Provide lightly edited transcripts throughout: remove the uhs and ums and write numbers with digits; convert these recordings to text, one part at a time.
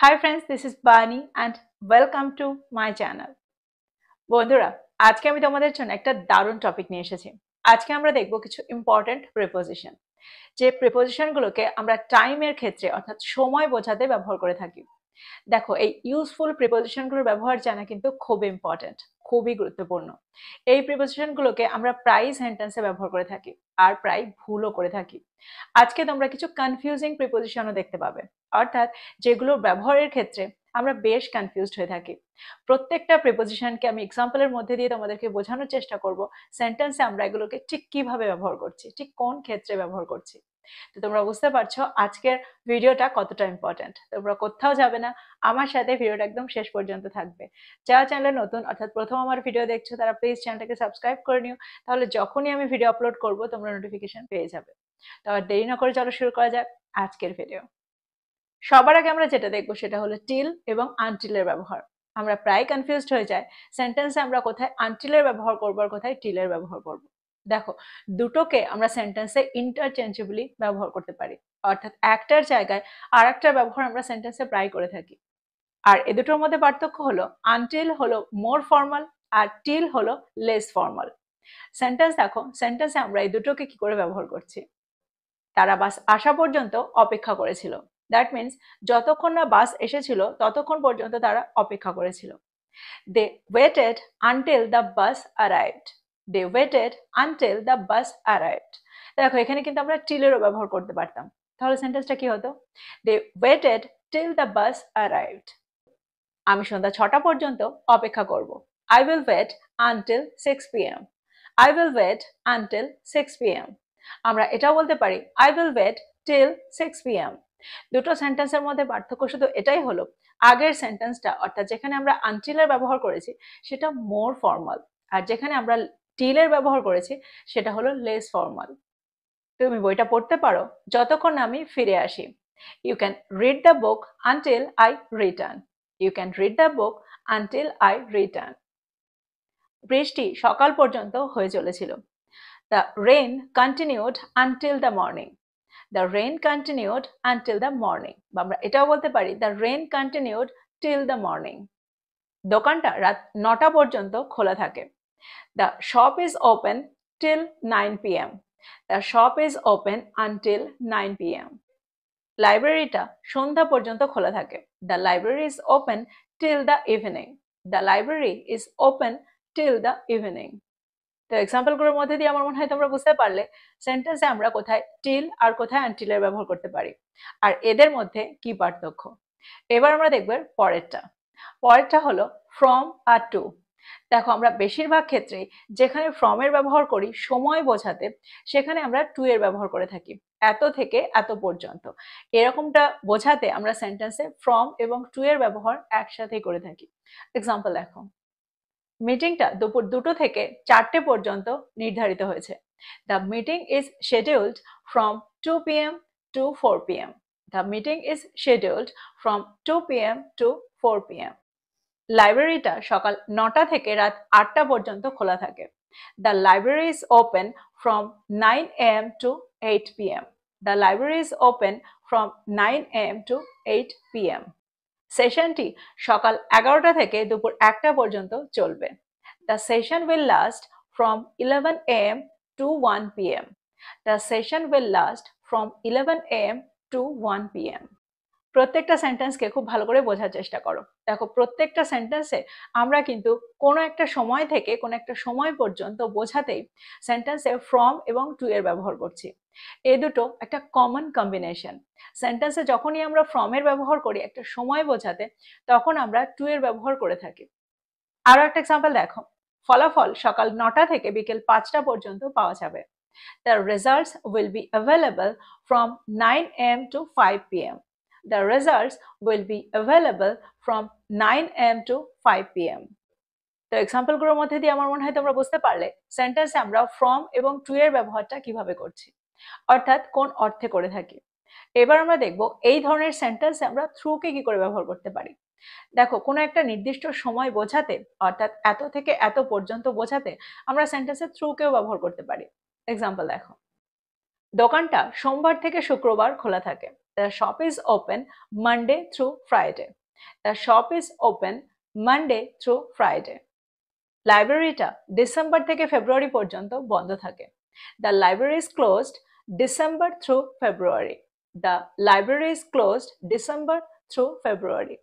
Hi friends, this is Bani and welcome to my channel. বন্ধুরা, আজকে আমি তোমাদের জন্য একটা দারুণ টপিক নিয়ে এসেছি। আজকে আমরা দেখব কিছু ইম্পর্টেন্ট প্রিপোজিশন, যে প্রিপোজিশনগুলোকে আমরা টাইমের ক্ষেত্রে অর্থাৎ সময় বোঝাতে ব্যবহার করে থাকি। দেখো, এই ইউজফুল প্রিপোজিশনগুলোর ব্যবহার জানা কিন্তু খুব ইম্পর্টেন্ট, খুবই গুরুত্বপূর্ণ। এই প্রিপোজিশনগুলোকে আমরা প্রায় সেন্টেন্সে ব্যবহার করে থাকি আর প্রায় ভুলও করে থাকি। আজকে তোমরা কিছু কনফিউজিং প্রিপোজিশনও দেখতে পাবে, অর্থাৎ যেগুলো ব্যবহারের ক্ষেত্রে আমরা বেশ কনফিউজড হয়ে থাকি। প্রত্যেকটা প্রিপোজিশনকে আমি এক্সাম্পলের মধ্যে দিয়ে তোমাদেরকে বোঝানোর চেষ্টা করব সেন্টেন্সে আমরা এগুলোকে ঠিক কিভাবে ব্যবহার করছি, ঠিক কোন ক্ষেত্রে ব্যবহার করছি। তো তোমরা বুঝতে পারছো আজকের ভিডিওটা কতটা ইম্পর্টেন্ট। তোমরা কোথাও যাবে না, আমার সাথে ভিডিওটা একদম শেষ পর্যন্ত থাকবে। যারা চ্যানেলে নতুন অর্থাৎ প্রথম আমার ভিডিও দেখছো তারা প্লিজ চ্যানেলটাকে সাবস্ক্রাইব করে নিও, তাহলে যখনই আমি ভিডিও আপলোড করব তোমরা নোটিফিকেশন পেয়ে যাবে। তো আর দেরি না করে চলো শুরু করা যাক আজকের ভিডিও। সবার আগে আমরা যেটা দেখবো সেটা হলো টিল এবং আনটিলের ব্যবহার। আমরা প্রায় কনফিউজড হয়ে যায় সেন্টেন্সে আমরা কোথায় আনটিলের ব্যবহার করবো আর কোথায় টিলের ব্যবহার করব। দেখো, দুটোকে আমরা সেন্টেন্সে ইন্টারচেঞ্জেবলি ব্যবহার করতে পারি, অর্থাৎ একটার জায়গায় আর একটার ব্যবহার আমরা সেন্টেন্সে প্রায় করে থাকি। আর এ দুটোর মধ্যে পার্থক্য হলো আনটিল হলো মোর ফর্মাল আর টিল হলো লেস ফর্মাল। সেন্টেন্স দেখো, সেন্টেন্সে আমরা এই দুটোকে কি করে ব্যবহার করছি। তারা বাস আসা পর্যন্ত অপেক্ষা করেছিল। দ্যাট মিনস যতক্ষণ না বাস এসেছিল ততক্ষণ পর্যন্ত তারা অপেক্ষা করেছিল। They waited until the bus arrived. They waited until the bus arrived. দেখো, এখানে কিন্তু আমরা টিলেরও ব্যবহার করতে পারতাম। তাহলে সেন্টেন্সটা কি হতো? They waited till the bus arrived. আমি সন্ধ্যা 6টা পর্যন্ত অপেক্ষা করব। I will wait until 6 p.m. I will wait until 6 p.m. আমরা এটাও বলতে পারি I will wait till 6 p.m. দুটো সেন্টেন্সের মধ্যে পার্থক্য শুধু এটাই হলো, আগের সেন্টেন্সটা অর্থাৎ যেখানে আমরা আনটিলের ব্যবহার করেছি সেটা মোর ফর্মাল, আর যেখানে আমরা টিলের ব্যবহার করেছি সেটা হলো লেস ফর্মাল। তুমি বইটা পড়তে পারো যতক্ষণ না আমি ফিরে আসি। You can read the book until I return. You can read the book until I return. বৃষ্টি সকাল পর্যন্ত হয়ে চলেছিল। The rain continued until the morning. The rain continued until the morning. বা আমরা এটাও বলতে পারি the rain continued till the morning. দোকানটা রাত 9টা পর্যন্ত খোলা থাকে। The shop is open till 9 p.m. The shop is open until 9 p.m. লাইব্রেরিটা সন্ধ্যা পর্যন্ত খোলা থাকে। The library is open till the evening. The library is open till the evening. তো এক্সাম্পলগুলোর মধ্যে দিয়ে আমার মনে হয় তোমরা বুঝতে পারলে সেন্টেন্সে আমরা কোথায় টিল আর কোথায় আনটিলের ব্যবহার করতে পারি আর এদের মধ্যে কি পার্থক্য। এবার আমরা দেখব পরেরটা। পরেরটা হলো ফ্রম আর টু। দেখো, আমরা বেশিরভাগ ক্ষেত্রে যেখানে ফ্রম এর ব্যবহার করি সময় বোঝাতে, সেখানে আমরা টু এর ব্যবহার করে থাকি। এত থেকে এত পর্যন্ত এরকমটা বোঝাতে আমরা সেন্টেন্সে ফ্রম এবং টু এর ব্যবহার একসাথেই করে থাকি। এক্সাম্পল দেখো, মিটিংটা দুপুর 2টো থেকে 4টে পর্যন্ত নির্ধারিত হয়েছে। The meeting is scheduled from 2 p.m. to 4 p.m. The meeting is scheduled from 2 p.m. to 4 p.m. লাইব্রেরিটা সকাল 9টা থেকে রাত 8টা পর্যন্ত খোলা থাকে। The library is open from 9 a.m. to 8 p.m. The library is open from 9 a.m. to 8 p.m. সেশনটি সকাল 11টা থেকে দুপুর 1টা পর্যন্ত চলবে। The session will last from 11 a.m. to 1 p.m. The session will last from 11 a.m. to 1 p.m. প্রত্যেকটা সেন্টেন্সকে খুব ভালো করে বোঝার চেষ্টা করো। দেখো, প্রত্যেকটা সেন্টেন্সে আমরা কিন্তু কোনো একটা সময় থেকে কোনো একটা সময় পর্যন্ত বোঝাতেই সেন্টেন্সে ফ্রম এবং টু এর ব্যবহার করছি। এই দুটো একটা কমন কম্বিনেশন। সেন্টেন্সে যখনই আমরা ফ্রম এর ব্যবহার করি একটা সময় বোঝাতে, তখন আমরা টু এর ব্যবহার করে থাকি। আরো একটা এক্সাম্পল দেখো, ফলাফল সকাল 9টা থেকে বিকেল 5টা পর্যন্ত পাওয়া যাবে। The results will be available from 9 a.m. to 5 p.m. The results will be available from 9 a.m. to 5 p.m. তো এক্সাম্পলগুলোর মধ্যে দিয়ে আমার মনে হয় তোমরা বুঝতে পারলে সেন্টেন্সে আমরা ফ্রম এবং টু এর ব্যবহারটা কিভাবে করছি, অর্থাৎ কোন অর্থে করে থাকি। এবার আমরা দেখব এই ধরনের সেন্টেন্সে আমরা থ্রুকে কি করে ব্যবহার করতে পারি। দেখো, কোনো একটা নির্দিষ্ট সময় বোঝাতে অর্থাৎ এত থেকে এত পর্যন্ত বোঝাতে আমরা সেন্টেন্সে থ্রুকেও ব্যবহার করতে পারি। এক্সাম্পল দেখো, দোকানটা সোমবার থেকে শুক্রবার খোলা থাকে। The shop is open Monday through Friday. The shop is open Monday through Friday. লাইব্রেরিটা ডিসেম্বর থেকে ফেব্রুয়ারি পর্যন্ত বন্ধ থাকে। The library is closed December through February. The library is closed December through February.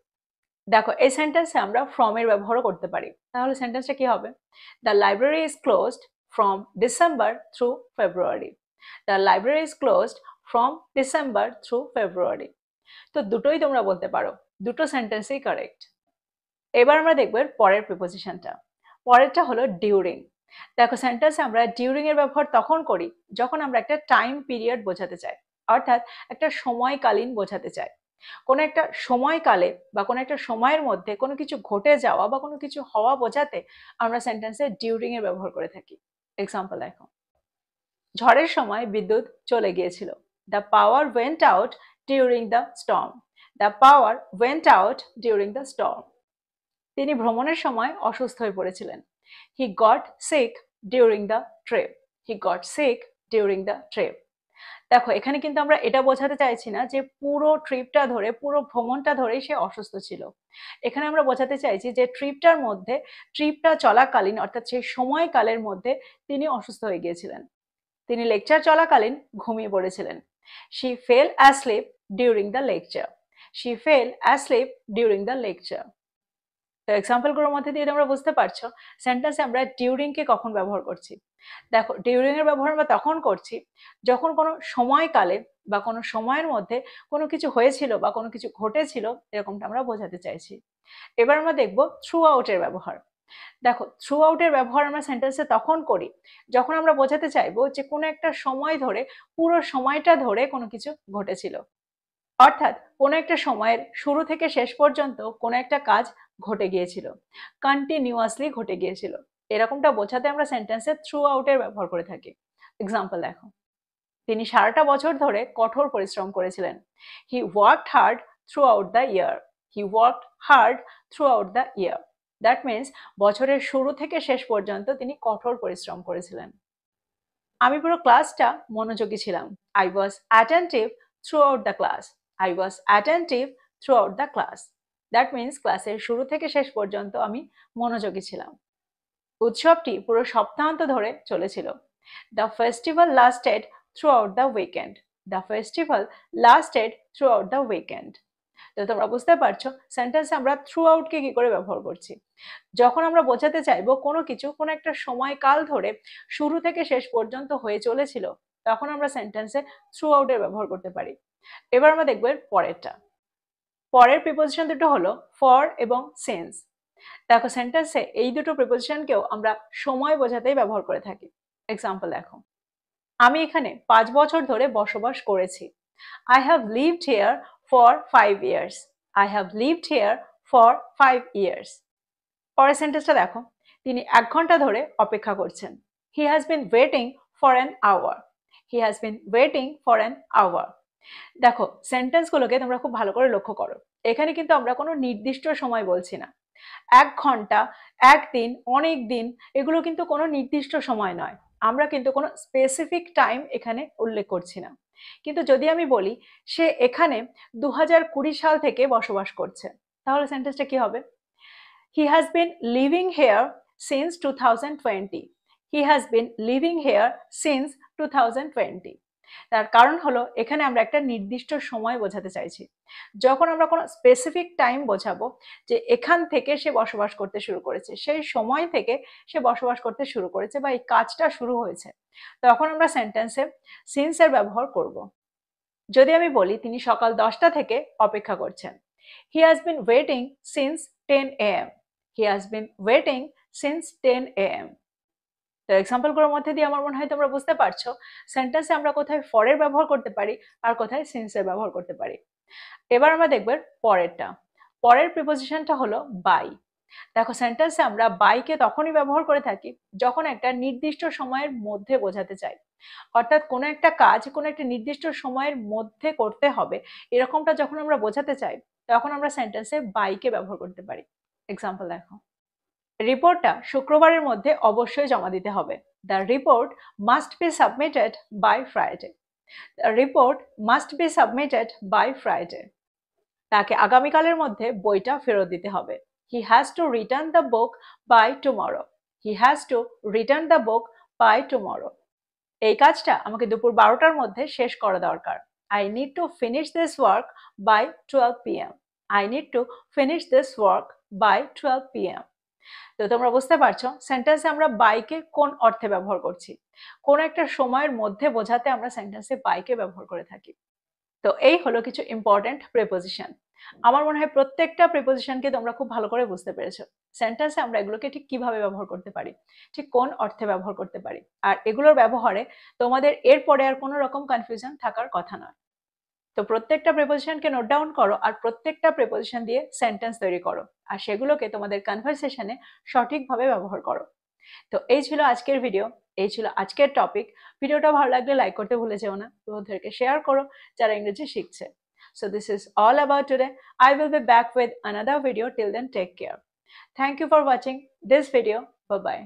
দেখো এই সেন্টেন্সে আমরা ফ্রম এর ব্যবহারও করতে পারি। তাহলে সেন্টেন্সটা কি হবে? The library is closed from December through February. The library is closed from December through February. তো দুটোই তোমরা বলতে পারো, দুটো সেন্টেন্সই কারেক্ট। এবার আমরা দেখব পরের প্রিপোজিশনটা। পরেরটা হলো ডিউরিং। দেখো সেন্টেন্সে আমরা ডিউরিং এর ব্যবহার তখন করি যখন আমরা একটা টাইম পিরিয়ড বোঝাতে চাই, অর্থাৎ একটা সময়কালীন বোঝাতে চাই। কোনো একটা সময়কালে বা কোনো একটা সময়ের মধ্যে কোনো কিছু ঘটে যাওয়া বা কোনো কিছু হওয়া বোঝাতে আমরা সেন্টেন্সে ডিউরিং এর ব্যবহার করে থাকি। এক্সাম্পল দেখো, ঝড়ের সময় বিদ্যুৎ চলে গিয়েছিল। The power went out during the storm. The power went out during the storm. তিনি ভ্রমণের সময় অসুস্থ হয়ে পড়েছিলেন। He got sick during the trip. He got sick during the trip. দেখো এখানে কিন্তু আমরা এটা বোঝাতে চাইছি না যে পুরো ট্রিপটা ধরে, পুরো ভ্রমণটা ধরেই সে অসুস্থ ছিল। এখানে আমরা বোঝাতে চাইছি যে ট্রিপটার মধ্যে, ট্রিপটা চলাকালীন অর্থাৎ সেই সময়কালের মধ্যে তিনি অসুস্থ হয়ে গিয়েছিলেন। তিনি লেকচার চলাকালীন ঘুমিয়ে পড়েছিলেন। She fail asleep during the lecture. She fail asleep during the lecture. তো এক্সাম্পলগুলোর মধ্যে দিয়ে তোমরা বুঝতে পারছো সেন্টেন্সে আমরা ডিউরিং কে কখন ব্যবহার করছি। দেখো ডিউরিং এর ব্যবহার আমরা তখন করছি যখন কোনো সময়কালে বা কোনো সময়ের মধ্যে কোনো কিছু হয়েছিল বা কোনো কিছু ঘটেছিল, এরকমটা আমরা বোঝাতে চাইছি। এবার আমরা দেখব থ্রু আউট এর ব্যবহার। দেখো থ্রু আউট এর ব্যবহার আমরা সেন্টেন্সে তখন করি যখন আমরা বোঝাতে চাইবো যে কোনো একটা সময় ধরে, পুরো সময়টা ধরে কোনো কিছু ঘটেছিল, অর্থাৎ কোনো একটা সময়ের শুরু থেকে শেষ পর্যন্ত কোনো একটা কাজ ঘটে গিয়েছিল, কন্টিনিউয়াসলি ঘটে গিয়েছিল। এরকমটা বোঝাতে আমরা সেন্টেন্সে থ্রু আউটের ব্যবহার করে থাকি। এক্সাম্পল দেখো, তিনি সারাটা বছর ধরে কঠোর পরিশ্রম করেছিলেন। হি worked hard through out the year. He worked hard through out the year. That means বছরের শুরু থেকে শেষ পর্যন্ত তিনি কঠোর পরিশ্রম করেছিলেন। আমি পুরো ক্লাসটা মনোযোগী ছিলাম। I was attentive through out the class. I was attentive throughout the class. That means ক্লাসের শুরু থেকে শেষ পর্যন্ত আমি মনোযোগী ছিলাম। উৎসবটি পুরো সপ্তাহান্ত ধরে চলেছিল। The festival lasted throughout the weekend. The festival lasted throughout the weekend. তো তোমরা বুঝতে পারছো সেন্টেন্সে আমরা থ্রু আউটকে কি করে ব্যবহার করছি। যখন আমরা বোঝাতে চাইবো কোনো কিছু কোনো একটা সময়কাল ধরে শুরু থেকে শেষ পর্যন্ত হয়ে চলেছিল, তখন আমরা সেন্টেন্সে থ্রু আউটের ব্যবহার করতে পারি। এবার আমরা দেখব পরেরটা। পরের প্রিপোজিশন দুটো হলো ফর এবং সিন্স। দেখো সেন্টেন্সে এই দুটো প্রিপোজিশনকেও আমরা সময় বোঝাতেই ব্যবহার করে থাকি। এক্সাম্পল দেখো, আমি এখানে 5 বছর ধরে বসবাস করেছি। I have lived here for 5 years. I have lived here for 5 years. পরের সেন্টেন্সটা দেখো, তিনি 1 ঘন্টা ধরে অপেক্ষা করছেন। He has been waiting for an hour. He has been waiting for an hour. দেখো সেন্টেন্সগুলোকে তোমরা খুব ভালো করে লক্ষ্য করো। এখানে কিন্তু আমরা কোনো নির্দিষ্ট সময় বলছি না। 1 ঘন্টা, 1 দিন, অনেক দিন, এগুলো কিন্তু কোনো নির্দিষ্ট সময় নয়। আমরা কিন্তু কোনো স্পেসিফিক টাইম এখানে উল্লেখ করছি না। কিন্তু যদি আমি বলি সে এখানে 2020 সাল থেকে বসবাস করছে, তাহলে সেন্টেন্সটা কি হবে? He has been living here since 2020. He has been living here since 2020. তার কারণ হলো এখানে আমরা একটা নির্দিষ্ট সময় বোঝাতে চাইছি। যখন আমরা কোনো স্পেসিফিক টাইম বোঝাবো যে এখান থেকে সে বসবাস করতে শুরু করেছে, সেই সময় থেকে সে বসবাস করতে শুরু করেছে বা এই কাজটা শুরু হয়েছে, তখন আমরা সেন্টেন্সে সিন্স এর ব্যবহার করব। যদি আমি বলি তিনি সকাল 10টা থেকে অপেক্ষা করছেন, He has been waiting since 10 AM. He has been waiting since 10 AM. তো এক্সাম্পলগুলোর মধ্যে দিয়ে আমার মনে হয় তোমরা বুঝতে পারছো সেন্টেন্সে আমরা কোথায় ফর এর ব্যবহার করতে পারি আর কোথায় সিন্স এর ব্যবহার করতে পারি। এবার আমরা দেখব পরেরটা। পরের প্রিপোজিশনটা হলো বাই। দেখো সেন্টেন্সে আমরা বাইকে তখনই ব্যবহার করে থাকি যখন একটা নির্দিষ্ট সময়ের মধ্যে বোঝাতে চাই, অর্থাৎ কোনো একটা কাজ কোনো একটা নির্দিষ্ট সময়ের মধ্যে করতে হবে, এরকমটা যখন আমরা বোঝাতে চাই তখন আমরা সেন্টেন্সে বাইকে ব্যবহার করতে পারি। এক্সাম্পল দেখো, রিপোর্টটা শুক্রবারের মধ্যে অবশ্যই জমা দিতে হবে। The report must be submitted by Friday. The report must be submitted by Friday. তাকে আগামীকালের মধ্যে বইটা ফেরত দিতে হবে। He has to return the book by tomorrow. He has to return the book by tomorrow. এই কাজটা আমাকে দুপুর 12টার মধ্যে শেষ করা দরকার। I need to finish this work by 12 p.m. I need to finish this work by 12 p.m. তো তোমরা বুঝতে পারছো সেন্টেন্সে আমরা বাইকে কোন অর্থে ব্যবহার করছি। কোন একটা সময়ের মধ্যে বোঝাতে আমরা সেন্টেন্সে বাইকে ব্যবহার করে থাকি। তো এই হলো কিছু ইম্পর্টেন্ট প্রিপোজিশন। আমার মনে হয় প্রত্যেকটা প্রিপোজিশনকে তোমরা খুব ভালো করে বুঝতে পেরেছো। সেন্টেন্সে আমরা এগুলোকে ঠিক কিভাবে ব্যবহার করতে পারি, ঠিক কোন অর্থে ব্যবহার করতে পারি, আর এগুলোর ব্যবহারে তোমাদের এরপরে আর কোনো রকম কনফিউশন থাকার কথা নয়। তো প্রত্যেকটা প্রিপোজিশনকে নোট ডাউন করো আর প্রত্যেকটা প্রিপোজিশন দিয়ে সেন্টেন্স তৈরি করো আর সেগুলোকে তোমাদের কনভারসেশনে সঠিকভাবে ব্যবহার করো। তো এই ছিল আজকের ভিডিও, এই ছিল আজকের টপিক। ভিডিওটা ভালো লাগলে লাইক করতে ভুলে যেও না, বন্ধুদেরকে শেয়ার করো যারা ইংরেজি শিখছে। So this is all about today. I will be back with another video. Till then, take care. Thank you for watching this video. Bye bye.